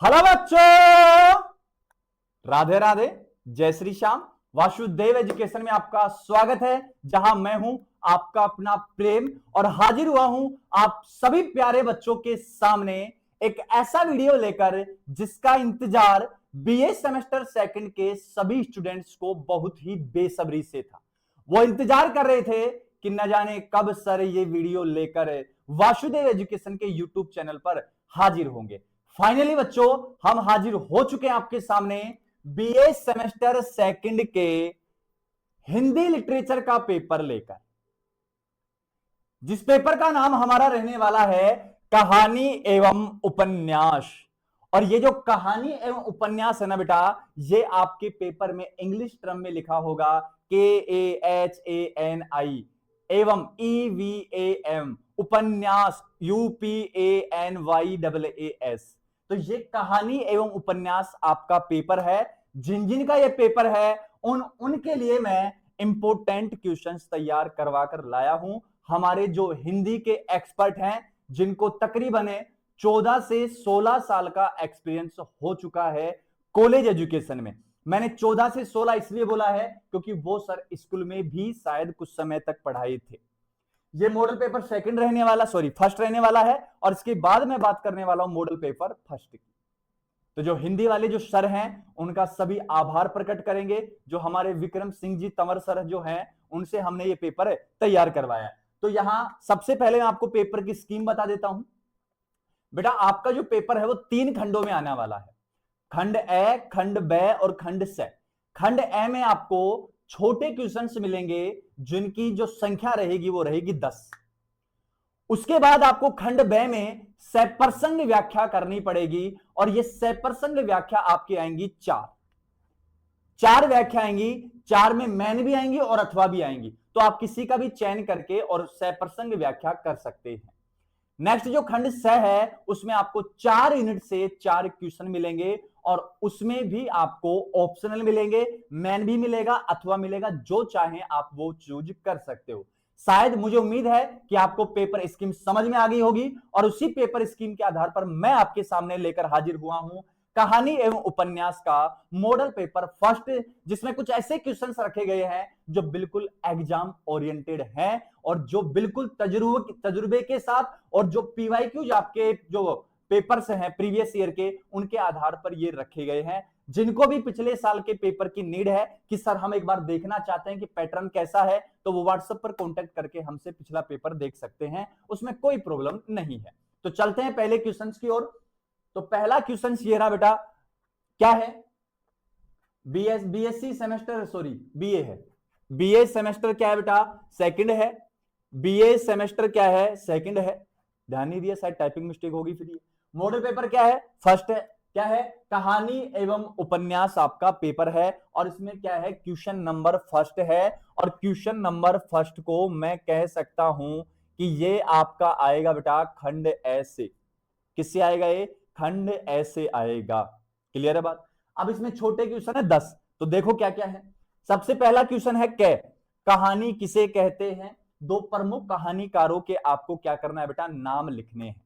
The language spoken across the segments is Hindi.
हेलो बच्चों, राधे राधे, जय श्री श्याम। वासुदेव एजुकेशन में आपका स्वागत है, जहां मैं हूं आपका अपना प्रेम और हाजिर हुआ हूं आप सभी प्यारे बच्चों के सामने एक ऐसा वीडियो लेकर जिसका इंतजार बीए सेमेस्टर सेकंड के सभी स्टूडेंट्स को बहुत ही बेसब्री से था। वो इंतजार कर रहे थे कि न जाने कब सर ये वीडियो लेकर वासुदेव एजुकेशन के यूट्यूब चैनल पर हाजिर होंगे। फाइनली बच्चों, हम हाजिर हो चुके हैं आपके सामने बीए सेमेस्टर सेकंड के हिंदी लिटरेचर का पेपर लेकर, जिस पेपर का नाम हमारा रहने वाला है कहानी एवं उपन्यास। और ये जो कहानी एवं उपन्यास है ना बेटा, ये आपके पेपर में इंग्लिश टर्म में लिखा होगा KAHANI एवं EVAM, उपन्यास UPANYAAS। तो ये कहानी एवं उपन्यास आपका पेपर है। जिन जिन का ये पेपर है उनके लिए मैं इंपोर्टेंट क्वेश्चंस तैयार करवा कर लाया हूं। हमारे जो हिंदी के एक्सपर्ट हैं, जिनको तकरीबन 14 से 16 साल का एक्सपीरियंस हो चुका है कॉलेज एजुकेशन में। मैंने 14 से 16 इसलिए बोला है क्योंकि वो सर स्कूल में भी शायद कुछ समय तक पढ़ाए थे। ये मॉडल पेपर सेकंड रहने वाला, फर्स्ट रहने वाला है, और इसके बाद मैं बात करने वाला हूं मॉडल पेपर फर्स्ट की। तो जो हिंदी वाले जो सर हैं उनका सभी आभार प्रकट करेंगे। जो हमारे विक्रम सिंह जी तंवर सर जो हैं, उनसे हमने ये पेपर तैयार करवाया। तो यहां सबसे पहले मैं आपको पेपर की स्कीम बता देता हूं। बेटा, आपका जो पेपर है वो 3 खंडों में आने वाला है। खंड ए, खंड ब और खंड स। खंड ए में आपको छोटे क्वेश्चंस मिलेंगे जिनकी जो संख्या रहेगी वो रहेगी 10। उसके बाद आपको खंड ब में सप्रसंग व्याख्या करनी पड़ेगी, और ये सप्रसंग व्याख्या आपकी आएंगी 4 व्याख्या आएंगी। 4 में मैन भी आएंगी और अथवा भी आएंगी, तो आप किसी का भी चयन करके और सप्रसंग व्याख्या कर सकते हैं। नेक्स्ट जो खंड स है उसमें आपको 4 यूनिट से 4 क्वेश्चन मिलेंगे, और उसमें भी आपको ऑप्शनल मिलेंगे, मैन भी मिलेगा, अथवा मिलेगा, जो चाहे आप वो चूज कर सकते हो। शायद मुझे उम्मीद है कि आपको पेपर स्कीम समझ में आ गई होगी, और उसी पेपर स्कीम के आधार पर मैं आपके सामने लेकर हाजिर हुआ हूं कहानी एवं उपन्यास का मॉडल पेपर फर्स्ट, जिसमें कुछ ऐसे क्वेश्चंस रखे गए हैं जो बिल्कुल एग्जाम ओरिएंटेड हैं, और जो बिल्कुल तजुर्बे के साथ, और जो पीवाईक्यूज आपके जो पेपर्स हैं प्रीवियस ईयर के, उनके आधार पर ये रखे गए हैं। जिनको भी पिछले साल के पेपर की नीड है कि सर हम एक बार देखना चाहते हैं कि पैटर्न कैसा है, तो वो व्हाट्सएप पर कांटेक्ट करके हमसे पिछला पेपर देख सकते हैं, उसमें कोई प्रॉब्लम नहीं है। तो चलते हैं पहले क्वेश्चंस की ओर। तो पहला क्वेश्चन ये रहा बेटा, क्या है? बीएससी सेमेस्टर, बीए है। बीए सेमेस्टर क्या है बेटा? सेकंड है। बीए सेमेस्टर क्या है? सेकंड है। ध्यान नहीं दिया, शायद टाइपिंग मिस्टेक होगी। फिर ये मॉडल पेपर क्या है? फर्स्ट है। क्या है? कहानी एवं उपन्यास आपका पेपर है, और इसमें क्या है? क्वेश्चन नंबर फर्स्ट है, और क्वेश्चन नंबर फर्स्ट को मैं कह सकता हूं कि ये आपका आएगा बेटा खंड ए से। किससे आएगा ये? खंड ए से आएगा। क्लियर है बात? अब इसमें छोटे क्वेश्चन है 10, तो देखो क्या क्या है। सबसे पहला क्वेश्चन है कहानी किसे कहते हैं? 2 प्रमुख कहानीकारों के आपको क्या करना है बेटा? नाम लिखने हैं।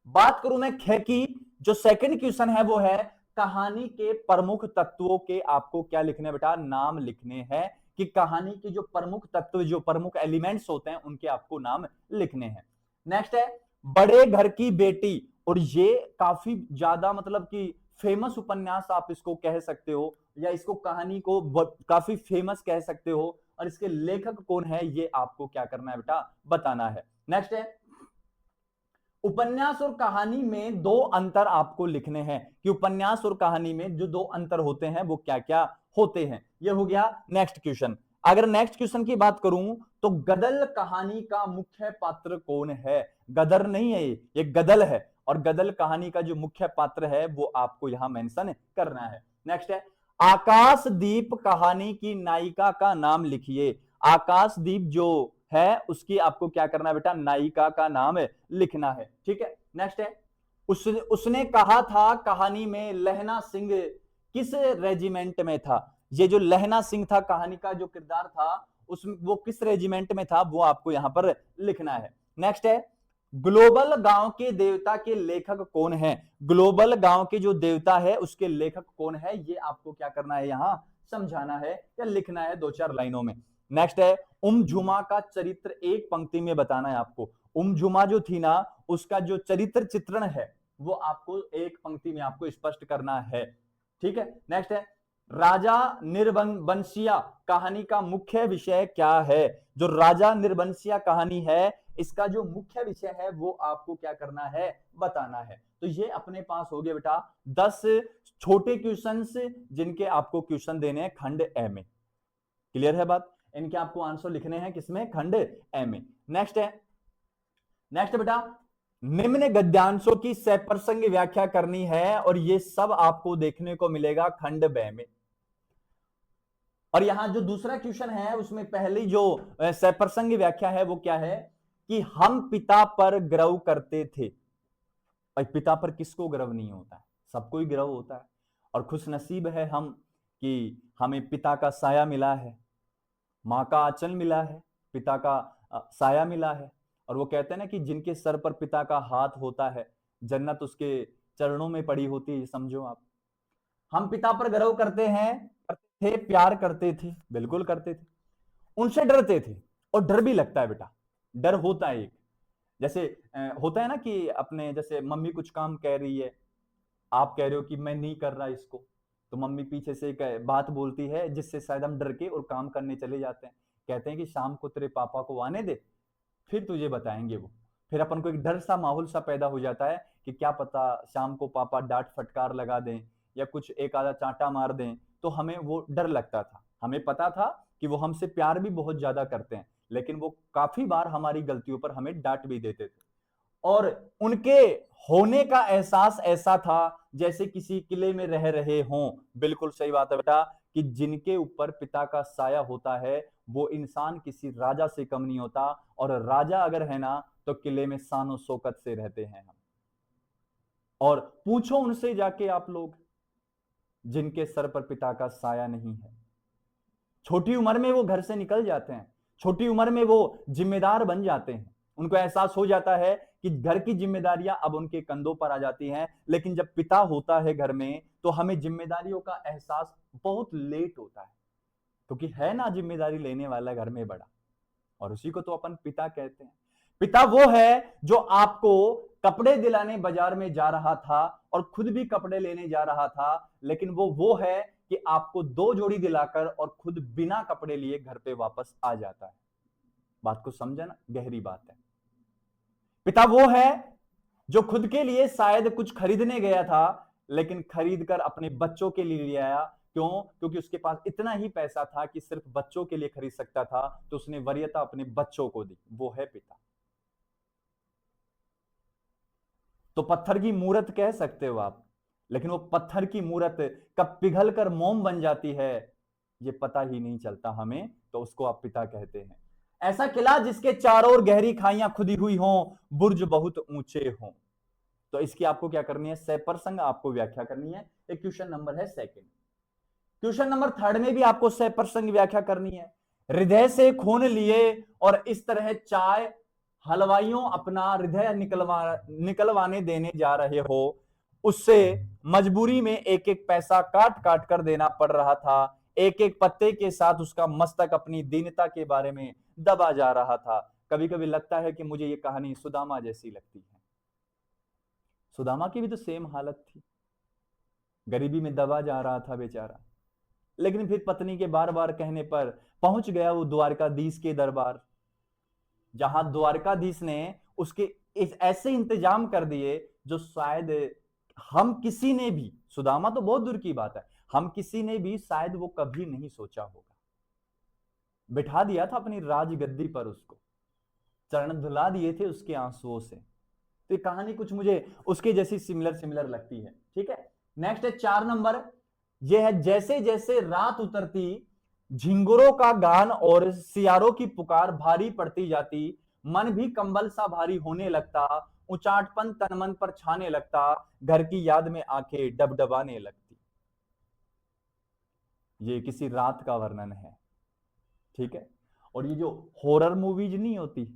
बात करूं मैं ख की, जो सेकंड क्वेश्चन है वो है कहानी के प्रमुख तत्वों के आपको क्या लिखने बेटा? नाम लिखने हैं, कि कहानी के जो प्रमुख तत्व, जो प्रमुख एलिमेंट्स होते हैं, उनके आपको नाम लिखने हैं। नेक्स्ट है बड़े घर की बेटी, और ये काफी ज्यादा मतलब कि फेमस उपन्यास आप इसको कह सकते हो, या इसको कहानी को काफी फेमस कह सकते हो, और इसके लेखक कौन है ये आपको क्या करना है बेटा? बताना है। नेक्स्ट है उपन्यास और कहानी में 2 अंतर आपको लिखने हैं, कि उपन्यास और कहानी में जो 2 अंतर होते हैं वो क्या क्या होते हैं। ये हो गया नेक्स्ट क्वेश्चन। अगर नेक्स्ट क्वेश्चन की बात करूं तो गदल कहानी का मुख्य पात्र कौन है? गदर नहीं है ये गदल है, और गदल कहानी का जो मुख्य पात्र है वो आपको यहां मेंशन करना है। नेक्स्ट है आकाशदीप कहानी की नायिका का नाम लिखिए। आकाशदीप जो है उसकी आपको क्या करना है बेटा? नायिका का नाम लिखना है। ठीक है। नेक्स्ट है उसने कहा था कहानी में लहना सिंह किस रेजिमेंट में था? ये जो लहना सिंह था कहानी का जो किरदार था, उसमें वो किस रेजिमेंट में था वो आपको यहां पर लिखना है। नेक्स्ट है ग्लोबल गांव के देवता के लेखक कौन है? ग्लोबल गांव के जो देवता है उसके लेखक कौन है, ये आपको क्या करना है, यहां समझाना है या लिखना है 2-4 लाइनों में। नेक्स्ट है, झुमा का चरित्र एक पंक्ति में बताना है आपको। झुमा जो थी ना, उसका जो चरित्र चित्रण है वो आपको एक पंक्ति में आपको स्पष्ट करना है। ठीक है। नेक्स्ट है, राजा निर्बंसिया कहानी का मुख्य विषय क्या है? जो राजा निर्बंसिया कहानी है इसका जो मुख्य विषय है वो आपको क्या करना है, बताना है। तो ये अपने पास हो गए बेटा 10 छोटे क्वेश्चंस जिनके आपको क्वेश्चन देने हैं खंड ए में। क्लियर है बात? इनके आपको आंसर लिखने हैं किसमें, खंड ए में। नेक्स्ट है, नेक्स्ट बेटा, निम्न गद्यांशों की सप्रसंग व्याख्या करनी है और ये सब आपको देखने को मिलेगा खंड बे में। और यहां जो दूसरा क्वेश्चन है उसमें पहली जो सप्रसंग व्याख्या है वो क्या है कि हम पिता पर गर्व करते थे। भाई पिता पर किसको गर्व नहीं होता है, सबको ही गर्व होता है। और खुश नसीब है हम कि हमें पिता का साया मिला है, मां का आंचल मिला है, पिता का साया मिला है। और वो कहते हैं ना कि जिनके सर पर पिता का हाथ होता है जन्नत उसके चरणों में पड़ी होती है, समझो आप। हम पिता पर गर्व करते हैं, करते थे, प्यार करते थे, बिल्कुल करते थे, उनसे डरते थे। और डर भी लगता है बेटा, डर होता है एक, जैसे होता है ना कि अपने जैसे मम्मी कुछ काम कह रही है, आप कह रहे हो कि मैं नहीं कर रहा इसको, तो मम्मी पीछे से एक बात बोलती है जिससे शायद हम डर के और काम करने चले जाते हैं। कहते हैं कि शाम को तेरे पापा को आने दे, फिर तुझे बताएंगे वो। फिर अपन को एक डर सा माहौल सा पैदा हो जाता है कि क्या पता शाम को पापा डांट फटकार लगा दें या कुछ एक आधा चांटा मार दें। तो हमें वो डर लगता था, हमें पता था कि वो हमसे प्यार भी बहुत ज्यादा करते हैं, लेकिन वो काफी बार हमारी गलतियों पर हमें डांट भी देते थे। और उनके होने का एहसास ऐसा था जैसे किसी किले में रह रहे हों। बिल्कुल सही बात है बेटा कि जिनके ऊपर पिता का साया होता है वो इंसान किसी राजा से कम नहीं होता। और राजा अगर है ना तो किले में शानो शौकत से रहते हैं हम। और पूछो उनसे जाके आप लोग जिनके सर पर पिता का साया नहीं है, छोटी उम्र में वो घर से निकल जाते हैं, छोटी उम्र में वो जिम्मेदार बन जाते हैं, उनको एहसास हो जाता है कि घर की जिम्मेदारियां अब उनके कंधों पर आ जाती हैं। लेकिन जब पिता होता है घर में तो हमें जिम्मेदारियों का एहसास बहुत लेट होता है, क्योंकि है ना जिम्मेदारी लेने वाला घर में बड़ा, और उसी को तो अपन पिता कहते हैं। पिता वो है जो आपको कपड़े दिलाने बाजार में जा रहा था और खुद भी कपड़े लेने जा रहा था, लेकिन वो है कि आपको 2 जोड़ी दिलाकर और खुद बिना कपड़े लिए घर पे वापस आ जाता है। बात को समझा ना, गहरी बात है। पिता वो है जो खुद के लिए शायद कुछ खरीदने गया था लेकिन खरीद कर अपने बच्चों के लिए ले आया। क्यों? क्योंकि उसके पास इतना ही पैसा था कि सिर्फ बच्चों के लिए खरीद सकता था, तो उसने वरीयता अपने बच्चों को दी। वो है पिता। तो पत्थर की मूरत कह सकते हो आप, लेकिन वो पत्थर की मूरत कब पिघल कर मोम बन जाती है ये पता ही नहीं चलता हमें, तो उसको आप पिता कहते हैं। ऐसा किला जिसके चारों ओर गहरी खाइयां खुदी हुई हों, बुर्ज बहुत ऊंचे हों। तो इसकी आपको क्या करनी है, सप्रसंग आपको व्याख्या करनी है। एक क्वेश्चन नंबर है सेकंड। क्वेश्चन नंबर थर्ड में भी आपको सप्रसंग व्याख्या करनी है। हृदय से खून लिए और इस तरह चाय हलवाइयों अपना हृदय निकलवाने देने जा रहे हो, उससे मजबूरी में एक एक पैसा काट काट कर देना पड़ रहा था। एक एक पत्ते के साथ उसका मस्तक अपनी दीनता के बारे में दबा जा रहा था। कभी कभी लगता है कि मुझे ये कहानी सुदामा जैसी लगती है। सुदामा की भी तो सेम हालत थी, गरीबी में दबा जा रहा था बेचारा, लेकिन फिर पत्नी के बार बार कहने पर पहुंच गया वो द्वारकाधीश के दरबार, जहां द्वारकाधीश ने उसके इस ऐसे इंतजाम कर दिए जो शायद हम किसी ने भी, सुदामा तो बहुत दूर की बात है, हम किसी ने भी शायद वो कभी नहीं सोचा होगा। बिठा दिया था अपनी राजगद्दी पर, उसको चरण धुला दिए थे उसके आंसुओं से। तो ये कहानी कुछ मुझे उसके जैसी सिमिलर सिमिलर लगती है। ठीक है। नेक्स्ट है 4 नंबर, यह है जैसे जैसे रात उतरती झिंगुरों का गान और सियारों की पुकार भारी पड़ती जाती, मन भी कंबल सा भारी होने लगता, उचाटपन तन मन पर छाने लगता, घर की याद में आंखें डबडबाने लगती। ये किसी रात का वर्णन है। ठीक है। और ये जो हॉरर मूवीज नहीं होती,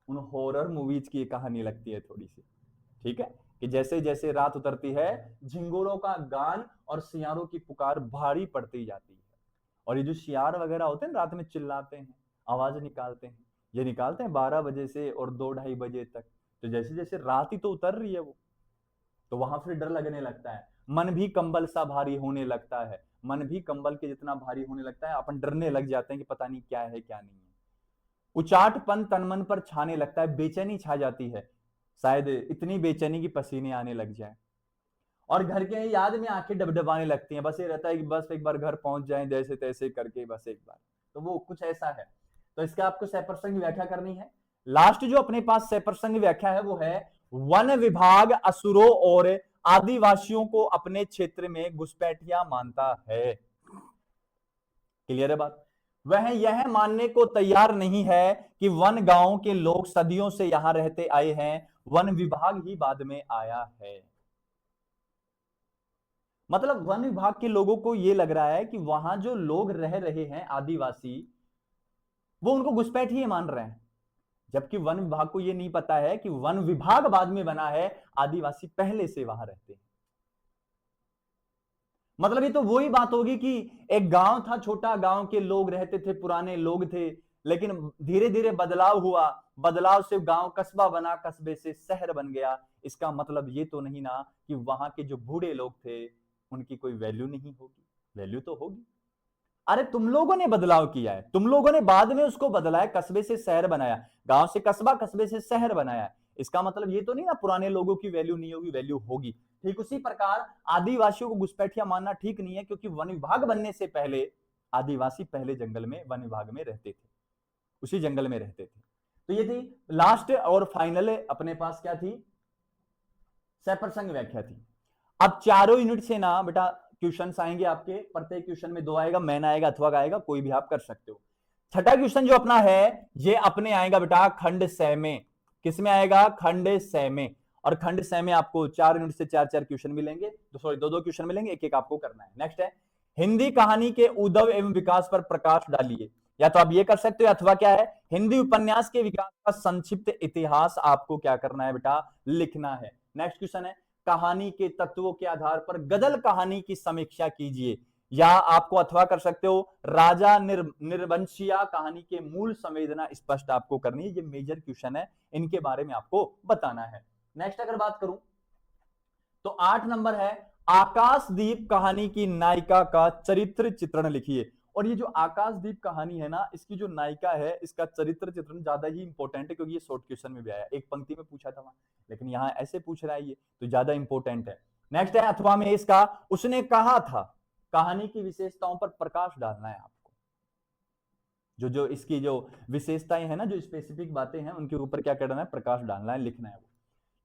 उन हॉरर मूवीज की कहानी लगती है थोड़ी सी, ठीक है, कि जैसे जैसे रात उतरती है झिंगुरों का गान और सियारों की पुकार भारी पड़ती जाती है। और ये जो सियार वगैरह होते हैं रात में चिल्लाते हैं, आवाज निकालते हैं, ये निकालते हैं 12 बजे से और 2-2:30 बजे तक। तो जैसे जैसे रात ही तो उतर रही है वो, तो वहां फिर डर लगने लगता है, मन भी कंबल सा भारी होने लगता है, मन भी कंबल के जितना भारी होने लगता है, अपन डरने लग जाते हैं कि पता नहीं क्या है क्या नहीं है। उचाटपन तन मन पर छाने लगता है, बेचैनी छा जाती है, शायद इतनी बेचैनी की पसीने आने लग जाए, और घर के याद में आंखें डबडबाने लगती हैं, बस ये रहता है कि बस एक बार घर पहुंच जाएं जैसे तैसे करके, बस एक बार। तो वो कुछ ऐसा है। तो इसका आपको सप्रसंग व्याख्या करनी है। लास्ट जो अपने पास सप्रसंग व्याख्या है वो है, वन विभाग असुरों और आदिवासियों को अपने क्षेत्र में घुसपैठिया मानता है। क्लियर है बात? वह यह मानने को तैयार नहीं है कि वन गांव के लोग सदियों से यहां रहते आए हैं, वन विभाग ही बाद में आया है। मतलब वन विभाग के लोगों को यह लग रहा है कि वहां जो लोग रह रहे हैं आदिवासी, वो उनको घुसपैठिए मान रहे हैं, जबकि वन विभाग को यह नहीं पता है कि वन विभाग बाद में बना है, आदिवासी पहले से वहां रहते हैं। मतलब ये तो वही बात होगी कि एक गांव था, छोटा गांव के लोग रहते थे, पुराने लोग थे, लेकिन धीरे धीरे बदलाव हुआ, बदलाव से गांव कस्बा बना, कस्बे से शहर बन गया। इसका मतलब ये तो नहीं ना कि वहां के जो बूढ़े लोग थे उनकी कोई वैल्यू नहीं होगी, वैल्यू तो होगी। अरे तुम लोगों ने बदलाव किया है, तुम लोगों ने बाद में उसको बदला है, कस्बे से शहर बनाया, गांव से कस्बा, कस्बे से शहर बनाया। इसका मतलब ये तो नहीं ना पुराने लोगों की वैल्यू नहीं होगी, वैल्यू होगी। ठीक उसी प्रकार आदिवासियों को घुसपैठिया मानना ठीक नहीं है, क्योंकि वन विभाग बनने से पहले आदिवासी पहले जंगल में, वन विभाग में रहते थे, उसी जंगल में रहते थे। तो ये थी लास्ट और फाइनल अपने पास क्या थी, सप्रसंग व्याख्या थी। अब चारों यूनिट से ना बेटा क्वेश्चन आएंगे आपके, प्रत्येक क्वेश्चन में 2 आएगा, मैन आएगा अथवा का आएगा, कोई भी आप कर सकते हो। छठा क्वेश्चन जो अपना है ये अपने आएगा बेटा खंड सै में। किसमें आएगा? खंड सै में। और खंड सै में आपको 4 यूनिट से 4-4 क्वेश्चन मिलेंगे, तो सॉरी 2-2 क्वेश्चन मिलेंगे, एक एक आपको करना है। नेक्स्ट है, हिंदी कहानी के उद्भव एवं विकास पर प्रकाश डालिए। या तो आप ये कर सकते हो, अथवा क्या है, हिंदी उपन्यास के विकास का संक्षिप्त इतिहास आपको क्या करना है बेटा, लिखना है। नेक्स्ट क्वेश्चन है, कहानी के तत्वों के आधार पर गजल कहानी की समीक्षा कीजिए। या आपको अथवा कर सकते हो, राजा निर्वंशिया कहानी के मूल संवेदना स्पष्ट आपको करनी है। ये मेजर क्वेश्चन है, इनके बारे में आपको बताना है। नेक्स्ट अगर बात करूं तो 8 नंबर है, आकाशदीप कहानी की नायिका का चरित्र चित्रण लिखिए। और ये जो आकाशदीप कहानी है ना, इसकी जो नायिका है, इसका चरित्र चित्रण ज्यादा ही इंपॉर्टेंट है, क्योंकि ये शॉर्ट क्वेश्चन में भी आया, एक पंक्ति में पूछा था वहां, लेकिन यहां ऐसे पूछ रहा है ये, तो ज्यादा इंपॉर्टेंट है। नेक्स्ट है, अथवा में इसका उसने कहा था, कहानी की विशेषताओं पर प्रकाश डालना है आपको। जो जो इसकी जो विशेषताएं है ना, जो स्पेसिफिक बातें हैं, उनके ऊपर क्या करना है, प्रकाश डालना है, लिखना है वो।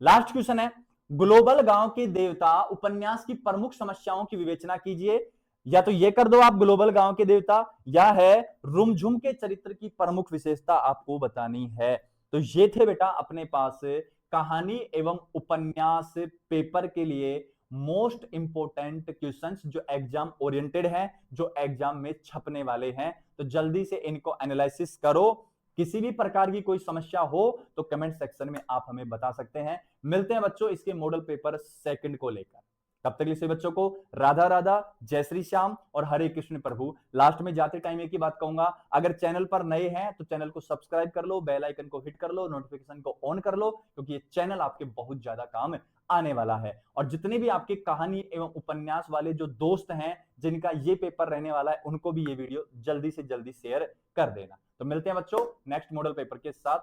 लास्ट क्वेश्चन है, ग्लोबल गांव के देवता उपन्यास की प्रमुख समस्याओं की विवेचना कीजिए। या तो ये कर दो आप, ग्लोबल गांव के देवता, या है रुमझुम के चरित्र की प्रमुख विशेषता आपको बतानी है। तो ये थे बेटा अपने पास कहानी एवं उपन्यास पेपर के लिए मोस्ट इंपोर्टेंट क्वेश्चंस, जो एग्जाम ओरिएंटेड हैं, जो एग्जाम में छपने वाले हैं। तो जल्दी से इनको एनालिसिस करो। किसी भी प्रकार की कोई समस्या हो तो कमेंट सेक्शन में आप हमें बता सकते हैं। मिलते हैं बच्चों इसके मॉडल पेपर सेकंड को लेकर। तब तक लिए बच्चों को राधा राधा, जय श्री श्याम और हरे कृष्ण प्रभु। लास्ट में जाते टाइम एक ही बात कहूंगा, अगर चैनल पर नए हैं तो चैनल को सब्सक्राइब कर लो, बेल आइकन को हिट कर लो, नोटिफिकेशन को ऑन कर लो, क्योंकि ये चैनल आपके बहुत ज्यादा काम आने वाला है। और जितने भी आपके कहानी एवं उपन्यास वाले जो दोस्त हैं जिनका ये पेपर रहने वाला है, उनको भी ये वीडियो जल्दी से जल्दी शेयर कर देना। तो मिलते हैं बच्चों नेक्स्ट मॉडल पेपर के साथ।